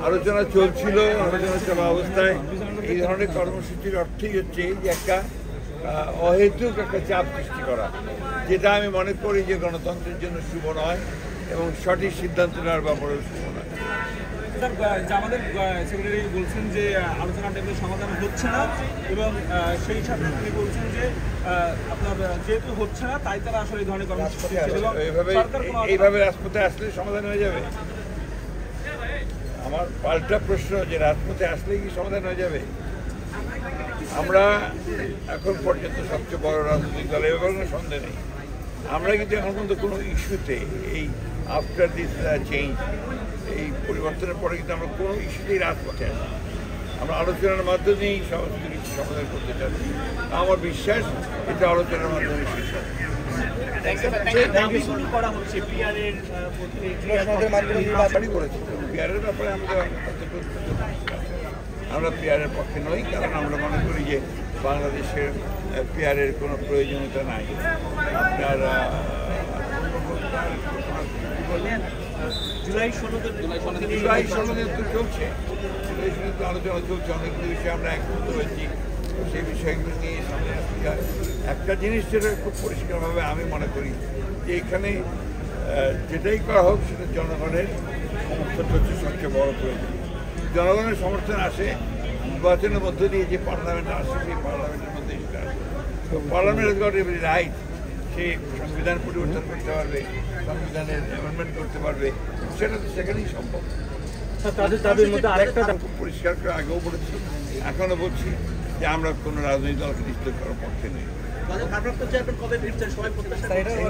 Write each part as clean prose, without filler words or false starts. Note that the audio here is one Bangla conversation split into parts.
আলোচনা চলছিল, আলোচনা চলা অবস্থায় এই ধরনের কর্মসূচির অর্থই হচ্ছে যে একটা অহেতুক একটা চাপ সৃষ্টি করা, যেটা আমি মনে করি যে গণতন্ত্রের জন্য শুভ নয় এবং সঠিক সিদ্ধান্ত নেওয়ার ব্যাপারেও শুভ নয়। আমাদের সেক্রেটারি বলছেন যে আলোচনা টেবিলে সমাধান হচ্ছে না এবং সেই সাথে তিনি বলছেন যে আপনার যেহেতু হচ্ছে না তাই তারা আসলে এই ধরনের কর্মসূচি এইভাবে রাজপথে আসলে সমাধান হয়ে যাবে। আমার পাল্টা প্রশ্ন যে রাজপথে আসলে কি সমাধান হয়ে যাবে? আমরা এখন পর্যন্ত সবচেয়ে বড় রাজনৈতিক দল, এ ব্যাপারে কোনো সন্দেহ নেই। আমরা কিন্তু এখন পর্যন্ত কোনো ইস্যুতে এই আফটার দিস চেঞ্জ, এই পরিবর্তনের পরে কিন্তু আমরা কোনো ইস্যুতেই রাজপথে আসি। আমরা আলোচনার মাধ্যমেই সমস্ত কিছু সমাধান করতে চাচ্ছি। আমার বিশ্বাস এটা আলোচনার মাধ্যমে শেষ হবে। পিয়ারের ব্যাপারে আমরা পিয়ারের পক্ষে নই, কারণ আমরা মনে করি যে বাংলাদেশের পিয়ারের কোনো প্রয়োজনীয়তা নাই। আপনার জুলাই সনদে তো চলছে, জুলাই সনদে তো আলোচনা চলছে, অনেকগুলো বিষয়ে আমরা একমত হয়েছি। সেই বিষয়গুলো নিয়ে সামনে আসতে হয়। একটা জিনিস যেটা খুব পরিষ্কারভাবে আমি মনে করি যে এখানে যেটাই করা হোক সেটা জনগণের সমর্থন হচ্ছে সবচেয়ে বড় প্রয়োজন। জনগণের সমর্থন আসে নির্বাচনের মধ্য দিয়ে, যে পার্লামেন্ট আসে সেই পার্লামেন্টের মধ্যে সেটা আসে। তো parliament has got every right, সে সংবিধান পরিবর্তন করতে পারবে, সংবিধানের অ্যামেন্ডমেন্ট করতে পারবে, সেটা তো সেখানেই সম্ভব। তাদের মধ্যে আরেকটা খুব পরিষ্কার করে আগেও বলেছি, এখনও বলছি যে আমরা কোনো রাজনৈতিক দলকে নিশ্চিত করার পক্ষে নেই।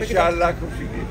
ইনশাআল্লাহ খুব শীঘ্রই।